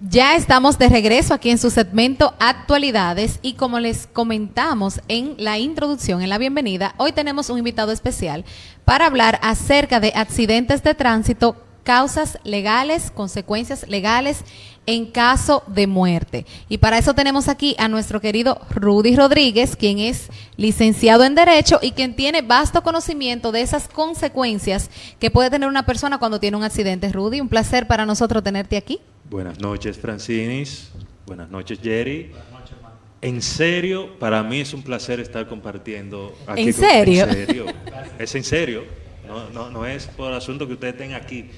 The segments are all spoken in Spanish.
Ya estamos de regreso aquí en su segmento Actualidades y como les comentamos en la introducción, en la bienvenida, hoy tenemos un invitado especial para hablar acerca de accidentes de tránsito, causas legales, consecuencias legales en caso de muerte. Y para eso tenemos aquí a nuestro querido Rudy Rodríguez, quien es licenciado en Derecho y quien tiene vasto conocimiento de esas consecuencias que puede tener una persona cuando tiene un accidente. Rudy, un placer para nosotros tenerte aquí. Buenas noches, Francinis. Buenas noches, Jerry. En serio, para mí es un placer estar compartiendo aquí. ¿En serio? En serio. Es en serio. No es por asunto que ustedes estén aquí.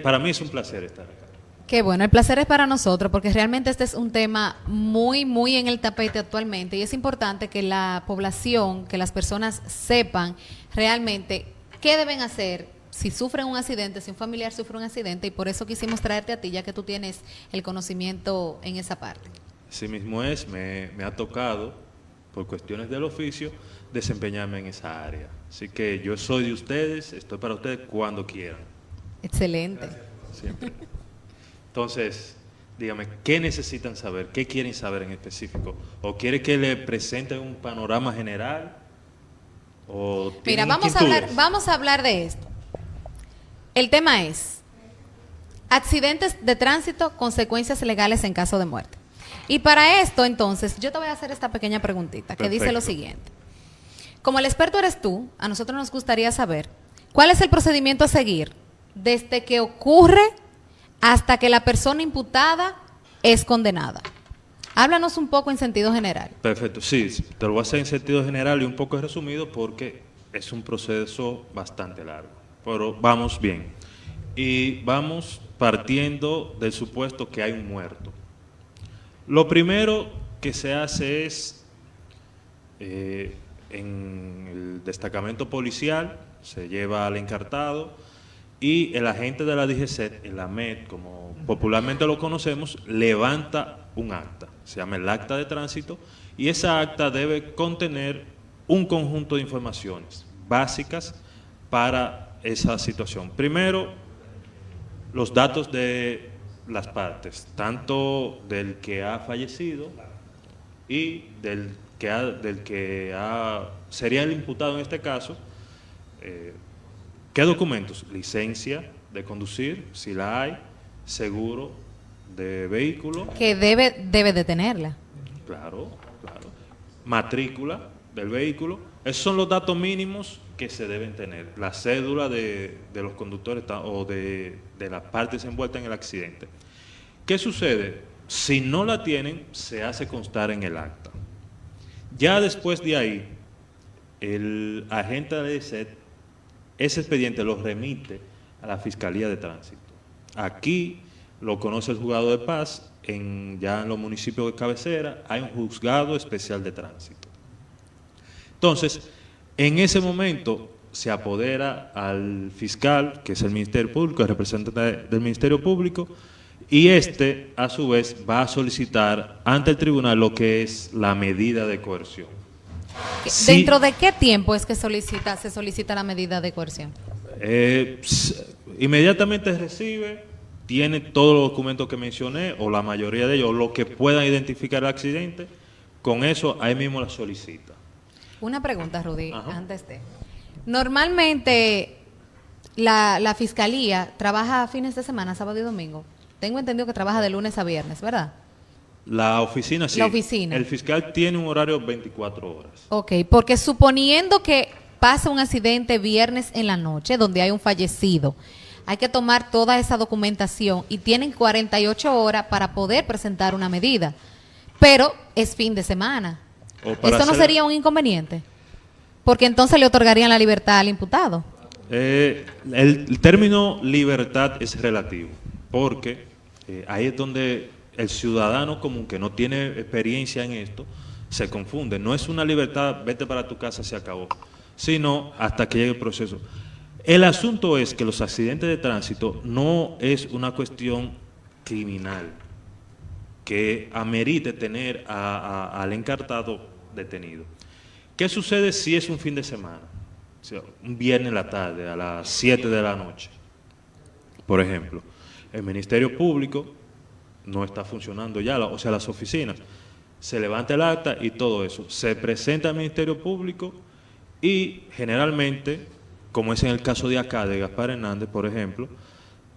Para mí es un placer estar acá. Qué bueno, el placer es para nosotros porque realmente este es un tema muy en el tapete actualmente y es importante que la población, que las personas sepan realmente qué deben hacer si sufren un accidente, si un familiar sufre un accidente, y por eso quisimos traerte a ti, ya que tú tienes el conocimiento en esa parte. Así mismo es, me ha tocado, por cuestiones del oficio, desempeñarme en esa área. Así que yo soy de ustedes, estoy para ustedes cuando quieran. Excelente. Siempre. Entonces, dígame, ¿qué necesitan saber? ¿Qué quieren saber en específico? ¿O quiere que le presente un panorama general? ¿O Mira, tienen vamos a hablar de esto. El tema es accidentes de tránsito, consecuencias legales en caso de muerte. Y para esto, entonces, yo te voy a hacer esta pequeña preguntita que dice lo siguiente. Como el experto eres tú, a nosotros nos gustaría saber cuál es el procedimiento a seguir desde que ocurre hasta que la persona imputada es condenada. Háblanos un poco en sentido general. Perfecto, sí, te lo voy a hacer en sentido general y un poco resumido porque es un proceso bastante largo. Pero vamos bien. Y vamos partiendo del supuesto que hay un muerto. Lo primero que se hace es, en el destacamento policial, se lleva al encartado y el agente de la DGCET, el AMET, como popularmente lo conocemos, levanta un acta. Se llama el acta de tránsito y esa acta debe contener un conjunto de informaciones básicas para esa situación. Primero, los datos de las partes, tanto del que ha fallecido y sería el imputado en este caso. ¿Qué documentos? Licencia de conducir, si la hay, seguro de vehículo. Que debe de tenerla. Claro. Matrícula del vehículo. Esos son los datos mínimos que se deben tener. La cédula de los conductores o de las partes envueltas en el accidente. ¿Qué sucede? Si no la tienen, se hace constar en el acta. Ya después de ahí, el agente de la DGCET, ese expediente lo remite a la Fiscalía de Tránsito. Aquí lo conoce el juzgado de paz, ya en los municipios de cabecera hay un juzgado especial de tránsito. Entonces, en ese momento se apodera al fiscal, que es el Ministerio Público, el representante del Ministerio Público, y este, a su vez, va a solicitar ante el tribunal lo que es la medida de coerción. ¿Dentro de qué tiempo es que se solicita la medida de coerción? Inmediatamente recibe, tiene todos los documentos que mencioné, o la mayoría de ellos, lo que puedan identificar el accidente, con eso ahí mismo la solicita. Una pregunta, Rudy, Ajá. antes de... Normalmente la fiscalía trabaja fines de semana, sábado y domingo. Tengo entendido que trabaja de lunes a viernes, ¿verdad? La oficina sí. La oficina. El fiscal tiene un horario 24 horas. Ok, porque suponiendo que pasa un accidente viernes en la noche donde hay un fallecido, hay que tomar toda esa documentación y tienen 48 horas para poder presentar una medida, pero es fin de semana. ¿Esto no sería un inconveniente? Porque entonces le otorgarían la libertad al imputado. El término libertad es relativo, porque ahí es donde el ciudadano común que no tiene experiencia en esto se confunde. No es una libertad, vete para tu casa, se acabó, sino hasta que llegue el proceso. El asunto es que los accidentes de tránsito no es una cuestión criminal que amerite tener al encartado detenido. ¿Qué sucede si es un fin de semana? O sea, un viernes en la tarde, a las 7 de la noche. Por ejemplo, el Ministerio Público no está funcionando ya, o sea, las oficinas. Se levanta el acta y todo eso. Se presenta al Ministerio Público y generalmente, como es en el caso de acá, de Gaspar Hernández, por ejemplo,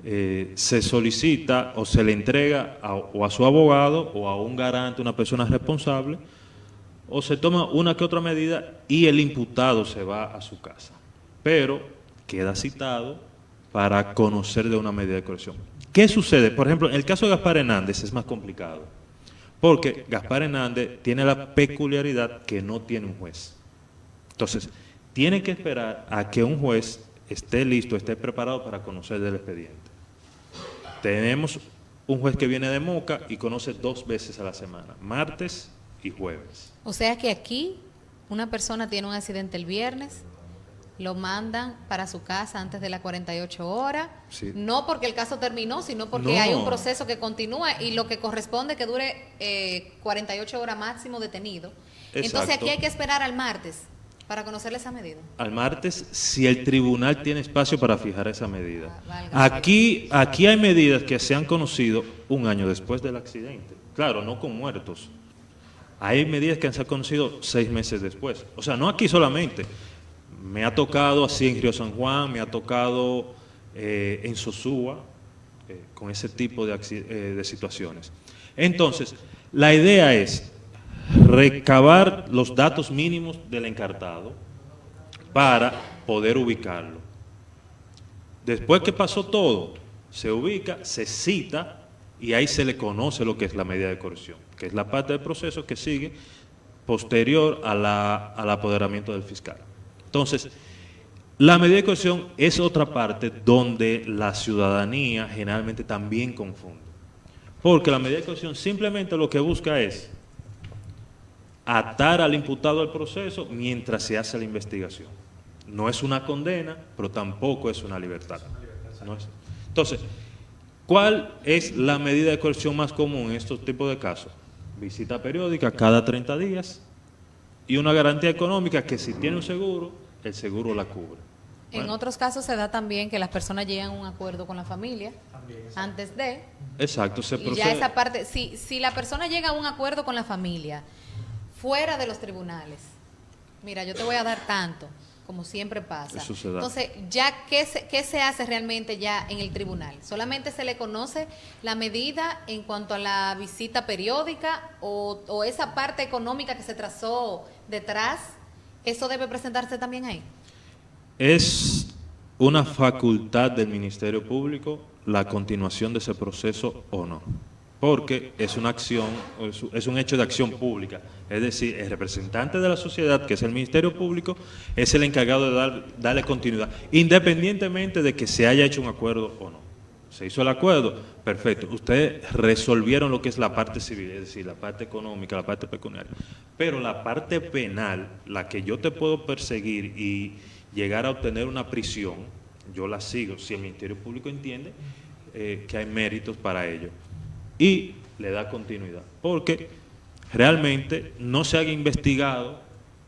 se solicita o se le entrega o a su abogado o a un garante, una persona responsable, o se toma una que otra medida y el imputado se va a su casa. Pero queda citado para conocer de una medida de coerción. ¿Qué sucede? Por ejemplo, en el caso de Gaspar Hernández es más complicado, porque Gaspar Hernández tiene la peculiaridad que no tiene un juez. Entonces, tiene que esperar a que un juez esté listo, esté preparado para conocer del expediente. Tenemos un juez que viene de Moca y conoce 2 veces a la semana, martes y jueves. O sea que aquí una persona tiene un accidente el viernes, lo mandan para su casa antes de las 48 horas, Sí. no porque el caso terminó, sino porque No. hay un proceso que continúa y lo que corresponde que dure 48 horas máximo detenido. Entonces Exacto. aquí hay que esperar al martes para conocerle esa medida. Al martes, si el tribunal tiene espacio para fijar esa medida. Válgame. Aquí hay medidas que se han conocido 1 año después del accidente. Claro, no con muertos. Hay medidas que se han conocido 6 meses después. O sea, no aquí solamente. Me ha tocado así en Río San Juan, me ha tocado en Sosúa, con ese tipo de situaciones. Entonces, la idea es recabar los datos mínimos del encartado para poder ubicarlo. Después que pasó todo, se ubica, se cita y ahí se le conoce lo que es la medida de coerción, que es la parte del proceso que sigue posterior al apoderamiento del fiscal. Entonces, la medida de coerción es otra parte donde la ciudadanía generalmente también confunde. Porque la medida de coerción simplemente lo que busca es atar al imputado al proceso mientras se hace la investigación. No es una condena, pero tampoco es una libertad. No es. Entonces, ¿cuál es la medida de coerción más común en estos tipos de casos? Visita periódica cada 30 días y una garantía económica que si tiene un seguro, el seguro la cubre. En Bueno, otros casos se da también que las personas llegan a un acuerdo con la familia antes de, exacto, se y ya procede. esa parte, si la persona llega a un acuerdo con la familia fuera de los tribunales, mira, yo te voy a dar tanto, como siempre pasa. Eso se da. Entonces, ya ¿qué se hace realmente ya en el tribunal? ¿Solamente se le conoce la medida en cuanto a la visita periódica o esa parte económica que se trazó detrás? ¿Eso debe presentarse también ahí? Es una facultad del Ministerio Público la continuación de ese proceso o no, porque es una acción, es un hecho de acción pública, es decir, el representante de la sociedad, que es el Ministerio Público, es el encargado de darle continuidad, independientemente de que se haya hecho un acuerdo o no. Se hizo el acuerdo, perfecto, ustedes resolvieron lo que es la parte civil, es decir, la parte económica, la parte pecuniaria, pero la parte penal, la que yo te puedo perseguir y llegar a obtener una prisión, yo la sigo, si el Ministerio Público entiende que hay méritos para ello, y le da continuidad, porque realmente no se haya investigado,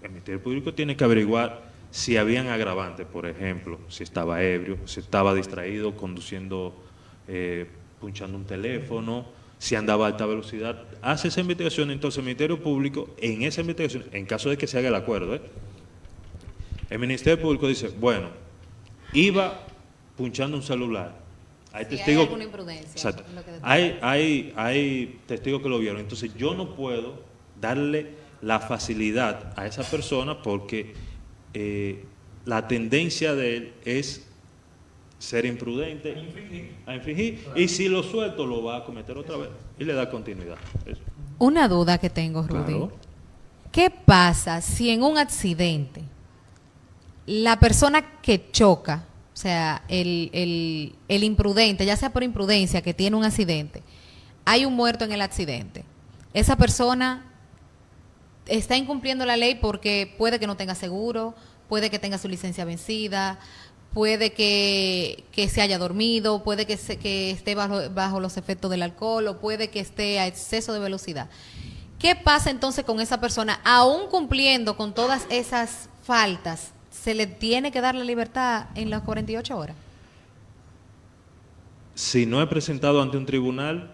el Ministerio Público tiene que averiguar si habían agravantes, por ejemplo, si estaba ebrio, si estaba distraído, conduciendo, punchando un teléfono, si andaba a alta velocidad, hace esa investigación, entonces el Ministerio Público, en esa investigación, en caso de que se haga el acuerdo, el Ministerio Público dice, bueno, iba punchando un celular, hay Si testigos, hay alguna imprudencia. exacto, en lo que determina. hay testigos que lo vieron, entonces yo no puedo darle la facilidad a esa persona porque la tendencia de él es ser imprudente, a infringir, y si lo suelto lo va a cometer otra vez y le da continuidad. Eso. Una duda que tengo, Rudy. Claro. ¿Qué pasa si en un accidente la persona que choca, o sea, el imprudente, ya sea por imprudencia que tiene un accidente, hay un muerto en el accidente? Esa persona está incumpliendo la ley porque puede que no tenga seguro, puede que tenga su licencia vencida, puede que se haya dormido, puede que esté bajo los efectos del alcohol o puede que esté a exceso de velocidad. ¿Qué pasa entonces con esa persona? Aún cumpliendo con todas esas faltas, ¿se le tiene que dar la libertad en las 48 horas? Si no es presentado ante un tribunal,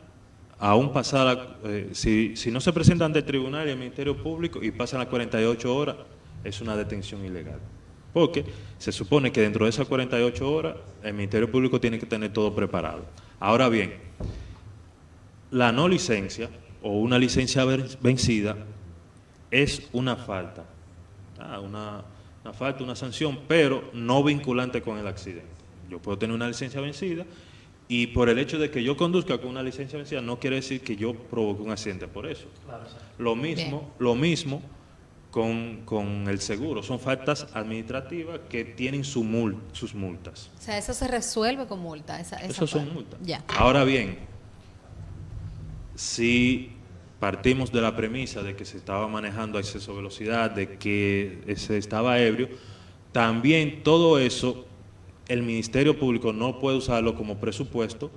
aún pasada, si no se presenta ante el tribunal y el Ministerio Público y pasan las 48 horas, es una detención ilegal. Porque se supone que dentro de esas 48 horas el Ministerio Público tiene que tener todo preparado. Ahora bien, la no licencia o una licencia vencida es una falta, una falta, una sanción, pero no vinculante con el accidente. Yo puedo tener una licencia vencida y por el hecho de que yo conduzca con una licencia vencida no quiere decir que yo provoque un accidente por eso. Claro, lo mismo con el seguro. Son faltas administrativas que tienen sus multas. O sea, eso se resuelve con multa. Eso son multas. Ya. Ahora bien, si partimos de la premisa de que se estaba manejando a exceso de velocidad, de que se estaba ebrio, también todo eso el Ministerio Público no puede usarlo como presupuesto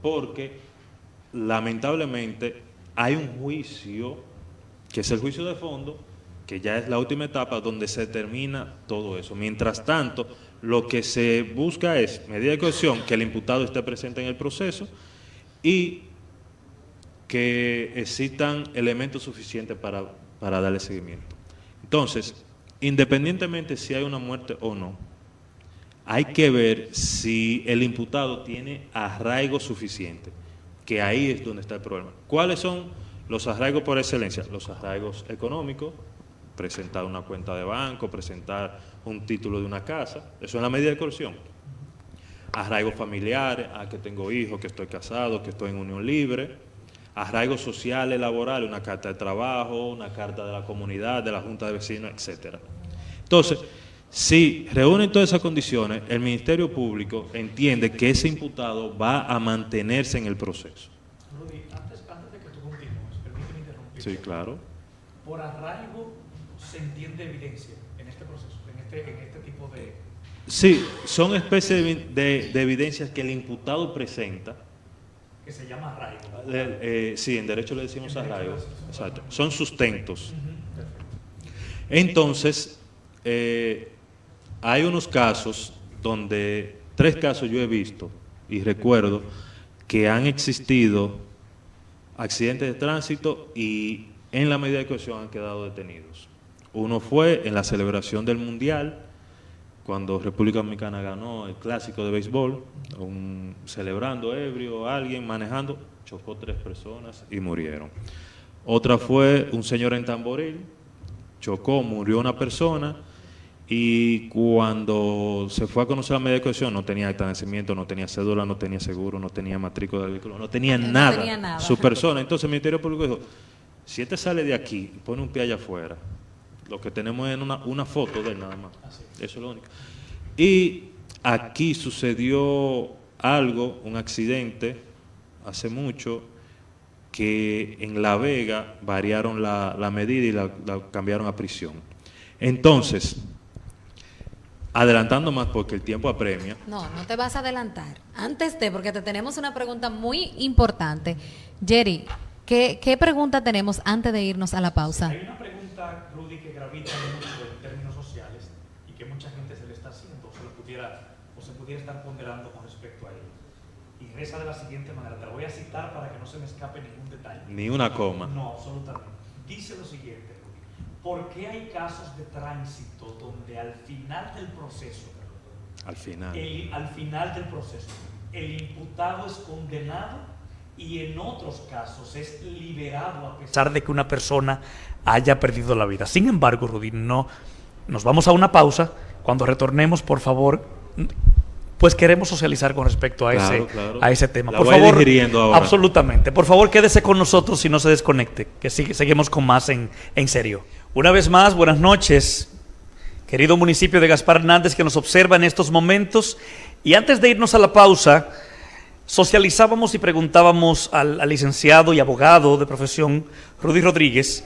porque lamentablemente hay un juicio, que es el juicio de fondo, que ya es la última etapa donde se termina todo eso. Mientras tanto, lo que se busca es medida de coerción, que el imputado esté presente en el proceso y que existan elementos suficientes para darle seguimiento. Entonces, independientemente si hay una muerte o no, hay que ver si el imputado tiene arraigo suficiente, que ahí es donde está el problema. ¿Cuáles son los arraigos por excelencia? Los arraigos económicos, presentar una cuenta de banco, presentar un título de una casa, eso es la medida de coerción. Arraigos familiares, que tengo hijos, que estoy casado, que estoy en unión libre. Arraigos sociales, laborales, una carta de trabajo, una carta de la comunidad, de la junta de vecinos, etcétera. Entonces, si reúnen todas esas condiciones, el Ministerio Público entiende que ese imputado va a mantenerse en el proceso. Rudy, antes de que tú continúes, permíteme interrumpir. Sí, claro. Por arraigo se entiende evidencia en este proceso, en este tipo de... Sí, son especies de evidencias que el imputado presenta. Que se llama arraigo. Sí, en derecho le decimos arraigo. Exacto. Son sustentos. Entonces, hay unos casos donde, 3 casos yo he visto y recuerdo que han existido accidentes de tránsito y en la medida de coerción han quedado detenidos. Uno fue en la celebración del Mundial, cuando República Dominicana ganó el clásico de béisbol, celebrando ebrio, alguien manejando, chocó 3 personas y murieron. Otra fue un señor en Tamboril, chocó, murió una persona y cuando se fue a conocer la medida de coerción no tenía acta de nacimiento, no tenía cédula, no tenía seguro, no tenía matrícula del vehículo, no tenía nada, su persona. Entonces el Ministerio Público dijo, si este sale de aquí y pone un pie allá afuera, lo que tenemos es una foto de él nada más. Eso es lo único. Y aquí sucedió algo, un accidente, hace mucho, que en La Vega variaron la medida y la cambiaron a prisión. Entonces, adelantando más porque el tiempo apremia. No te vas a adelantar. Antes porque te tenemos una pregunta muy importante. Jerry, ¿qué pregunta tenemos antes de irnos a la pausa? Hay una pregunta, Rudy, que gravita mucho en términos sociales y que mucha gente se le está haciendo, se pudiera estar ponderando con respecto a ello. Y reza de la siguiente manera, te la voy a citar para que no se me escape ningún detalle. Ni una coma. No, absolutamente. Dice lo siguiente, Rudy. ¿Por qué hay casos de tránsito donde al final del proceso, al final del proceso, el imputado es condenado y en otros casos es liberado a pesar de que una persona haya perdido la vida? Sin embargo, Rudy, no, nos vamos a una pausa. Cuando retornemos, por favor, pues queremos socializar con respecto a ese tema. Por favor, absolutamente. Por favor, quédese con nosotros y no se desconecte, que seguimos con más en serio. Una vez más, buenas noches, querido municipio de Gaspar Hernández que nos observa en estos momentos. Y antes de irnos a la pausa, socializábamos y preguntábamos al licenciado y abogado de profesión, Rudy Rodríguez,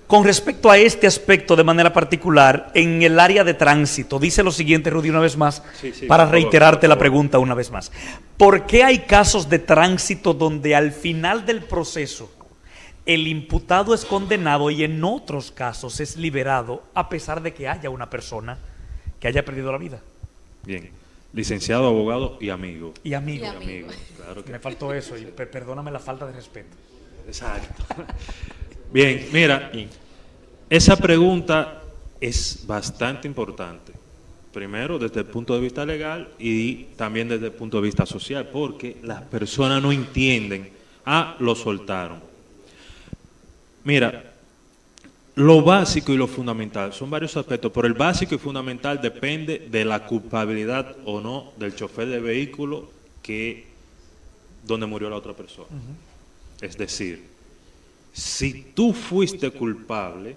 con respecto a este aspecto de manera particular en el área de tránsito. Dice lo siguiente, Rudy, una vez más, para reiterarte la pregunta una vez más. ¿Por qué hay casos de tránsito donde al final del proceso el imputado es condenado y en otros casos es liberado a pesar de que haya una persona que haya perdido la vida? Bien, Licenciado, abogado y amigo. Y amigo. Y amigo. Claro que Me faltó eso y perdóname la falta de respeto. exacto. Bien, mira, esa pregunta es bastante importante. Primero, desde el punto de vista legal y también desde el punto de vista social, porque las personas no entienden, lo soltaron. Mira, lo básico y lo fundamental, son varios aspectos, pero el básico y fundamental depende de la culpabilidad o no del chofer del vehículo donde murió la otra persona. Es decir, si tú fuiste culpable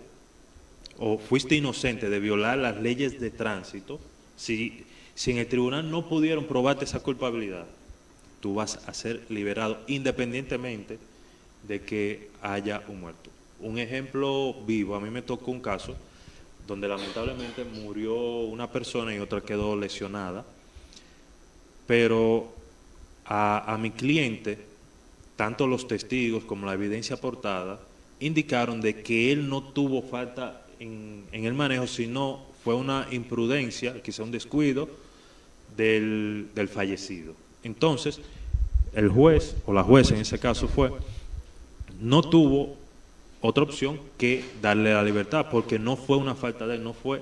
o fuiste inocente de violar las leyes de tránsito, si en el tribunal no pudieron probarte esa culpabilidad, tú vas a ser liberado independientemente de que haya un muerto. Un ejemplo vivo, a mí me tocó un caso donde lamentablemente murió una persona y otra quedó lesionada, pero a mi cliente, tanto los testigos como la evidencia aportada, indicaron de que él no tuvo falta en el manejo, sino fue una imprudencia, quizá un descuido del fallecido. Entonces, el juez, o la jueza en ese caso no tuvo otra opción que darle la libertad, porque no fue una falta de él, no fue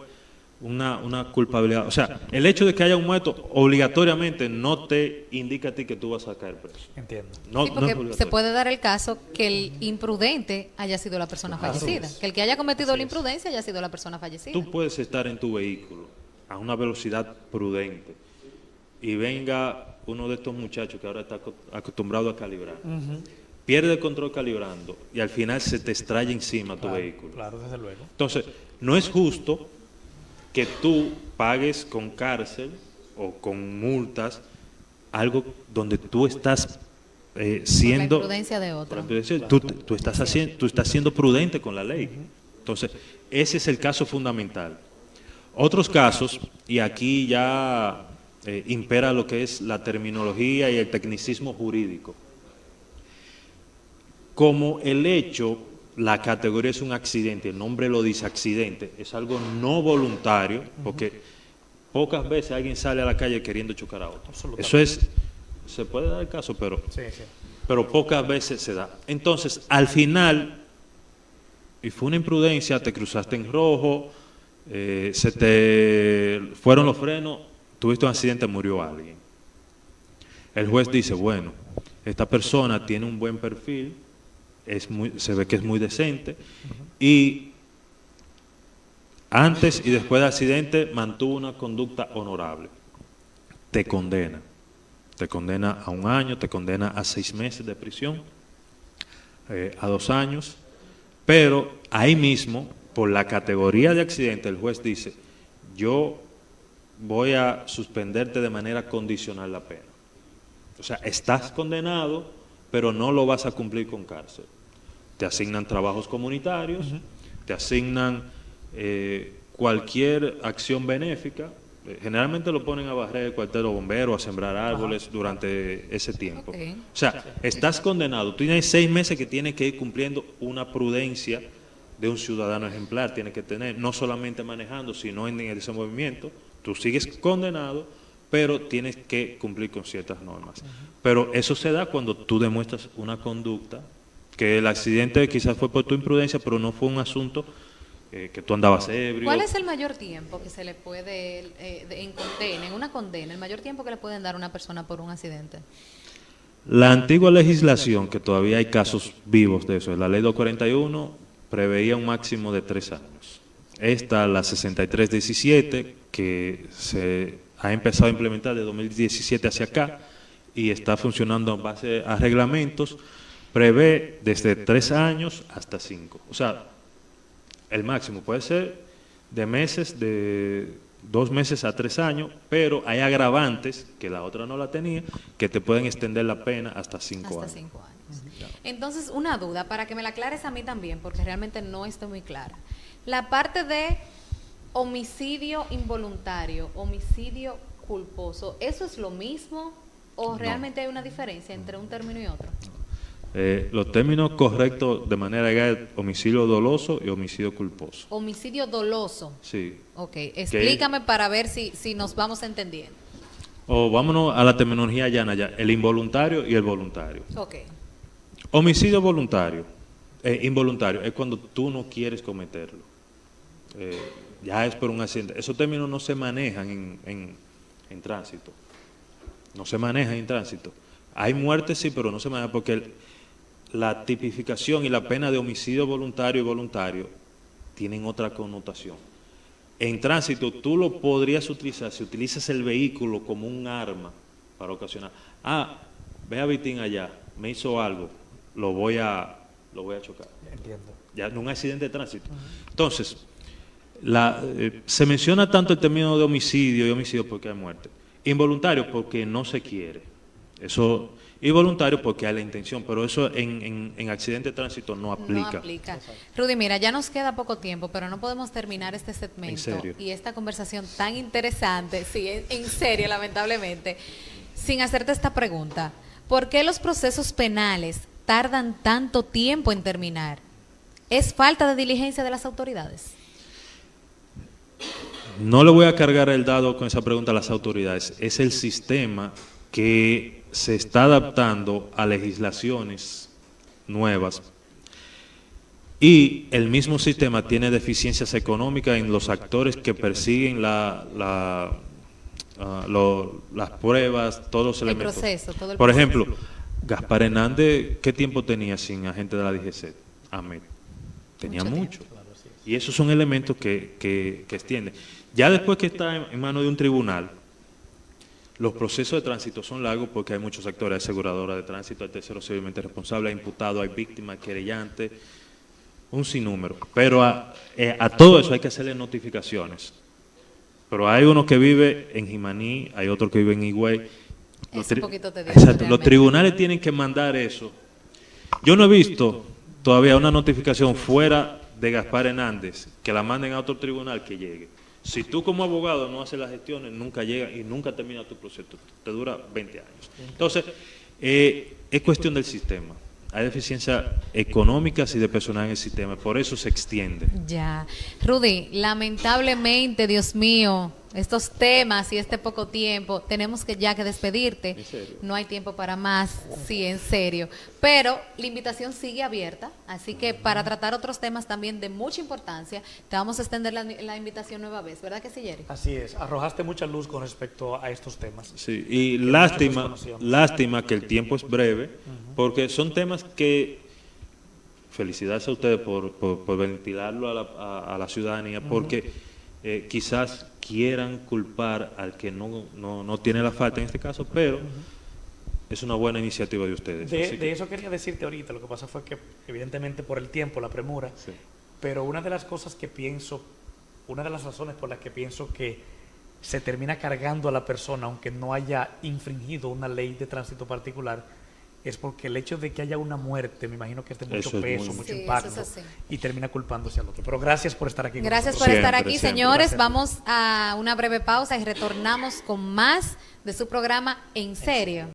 una culpabilidad. O sea, el hecho de que haya un muerto obligatoriamente no te indica a ti que tú vas a caer preso. Entiendo. Sí, porque se puede dar el caso que el imprudente haya sido la persona fallecida, que el que haya cometido la imprudencia haya sido la persona fallecida. Tú puedes estar en tu vehículo a una velocidad prudente y venga uno de estos muchachos que ahora está acostumbrado a calibrar, pierde el control calibrando y al final se te estrella encima tu vehículo. Claro, desde luego. Entonces, no es justo que tú pagues con cárcel o con multas algo donde tú estás siendo... Por la imprudencia de otro. Tú estás siendo prudente con la ley. Entonces, ese es el caso fundamental. Otros casos, y aquí ya impera lo que es la terminología y el tecnicismo jurídico. Como el hecho, la categoría es un accidente, el nombre lo dice accidente, es algo no voluntario, porque pocas veces alguien sale a la calle queriendo chocar a otro. Eso se puede dar el caso, pero pocas veces se da. Entonces, al final, y fue una imprudencia, te cruzaste en rojo, se te fueron los frenos, tuviste un accidente, murió alguien. El juez dice, bueno, esta persona tiene un buen perfil, se ve que es muy decente, y antes y después del accidente mantuvo una conducta honorable. Te condena a 1 año, te condena a 6 meses de prisión, a 2 años, pero ahí mismo, por la categoría de accidente, el juez dice, yo voy a suspenderte de manera condicional la pena. O sea, estás condenado, pero no lo vas a cumplir con cárcel. Te asignan trabajos comunitarios, te asignan cualquier acción benéfica. Generalmente lo ponen a barrer el cuartel de bomberos, a sembrar árboles durante ese tiempo. O sea, estás condenado. Tú tienes 6 meses que tienes que ir cumpliendo una prudencia de un ciudadano ejemplar. Tienes que tener, no solamente manejando, sino en ese movimiento. Tú sigues condenado, pero tienes que cumplir con ciertas normas. Pero eso se da cuando tú demuestras una conducta, que el accidente quizás fue por tu imprudencia, pero no fue un asunto que tú andabas ebrio. ¿Cuál es el mayor tiempo que se le puede, en una condena, el mayor tiempo que le pueden dar a una persona por un accidente? La antigua legislación, que todavía hay casos vivos de eso, la ley 241 preveía un máximo de 3 años. Esta, la 6317, que se ha empezado a implementar de 2017 hacia acá y está funcionando en base a reglamentos, prevé desde 3 años hasta 5. O sea, el máximo puede ser de meses, de 2 meses a 3 años, pero hay agravantes, que la otra no la tenía, que te pueden extender la pena hasta 5 años. Hasta 5 años. Entonces, una duda, para que me la aclares a mí también, porque realmente no estoy muy clara. La parte de homicidio involuntario, homicidio culposo, ¿eso es lo mismo o realmente hay una diferencia entre un término y otro? Los términos correctos de manera legal, homicidio doloso y homicidio culposo. Homicidio doloso. Sí. Ok, explícame para ver si nos vamos entendiendo. o vámonos a la terminología llana ya, el involuntario y el voluntario. Ok. Homicidio voluntario, involuntario, es cuando tú no quieres cometerlo. Ya es por un accidente. Esos términos no se manejan en tránsito. No se manejan en tránsito. Hay muertes, sí, pero no se manejan porque la tipificación y la pena de homicidio voluntario y voluntario tienen otra connotación. En tránsito tú lo podrías utilizar si utilizas el vehículo como un arma para ocasionar. Ve a Vitín allá, me hizo algo, lo voy a chocar. Entiendo. Ya en un accidente de tránsito. Entonces, se menciona tanto el término de homicidio y homicidio porque hay muerte. Involuntario porque no se quiere. Eso, y voluntario porque hay la intención, pero eso en accidente de tránsito no aplica. No aplica. Rudy, mira, ya nos queda poco tiempo, pero no podemos terminar este segmento y esta conversación tan interesante, sí, en serio, lamentablemente, sin hacerte esta pregunta. ¿Por qué los procesos penales tardan tanto tiempo en terminar? ¿Es falta de diligencia de las autoridades? No le voy a cargar el dado con esa pregunta a las autoridades. Es el sistema que se está adaptando a legislaciones nuevas y el mismo sistema tiene deficiencias económicas en los actores que persiguen las pruebas, todos los elementos. Todo el Por proceso. ejemplo, Gaspar Hernández, ¿qué tiempo tenía sin agente de la DGC? Tenía mucho. Y esos son elementos que extienden. Ya después que está en manos de un tribunal, los procesos de tránsito son largos porque hay muchos actores, hay aseguradora de tránsito, hay tercero civilmente responsable, hay imputado, hay víctima, hay querellante, un sinnúmero. Pero a todo eso hay que hacerle notificaciones. Pero hay uno que vive en Jimaní, hay otro que vive en Higüey. Es un poquito tedioso. Exacto, los tribunales tienen que mandar eso. Yo no he visto todavía una notificación fuera de Gaspar Hernández que la manden a otro tribunal que llegue. Si tú como abogado no haces las gestiones, nunca llega y nunca termina tu proceso, te dura 20 años. Entonces, es cuestión del sistema. Hay deficiencias económicas y de personal en el sistema, por eso se extiende. Ya. Rudy, lamentablemente, Dios mío, estos temas y este poco tiempo, tenemos que despedirte. ¿En serio? No hay tiempo para más, sí, en serio. Pero la invitación sigue abierta, así que para tratar otros temas también de mucha importancia, te vamos a extender la invitación nueva vez, ¿verdad que sí, Jerry? Así es, arrojaste mucha luz con respecto a estos temas. Sí, y Que lástima que el tiempo es breve, porque son temas que, felicidades a ustedes por ventilarlo a la ciudadanía, porque quizás quieran culpar al que no tiene la falta en este caso, pero es una buena iniciativa de ustedes. De eso quería decirte ahorita, lo que pasa fue que evidentemente por el tiempo, la premura, Sí. pero una de las cosas que pienso, una de las razones por las que pienso que se termina cargando a la persona, aunque no haya infringido una ley de tránsito particular, es porque el hecho de que haya una muerte, me imagino que es de mucho Eso es peso, muy- mucho Sí, impacto, eso es así. y termina culpándose al otro. Pero gracias por estar aquí con Gracias por nosotros. estar Siempre, aquí, siempre. señores. Gracias. Vamos a una breve pausa y retornamos con más de su programa En Serio.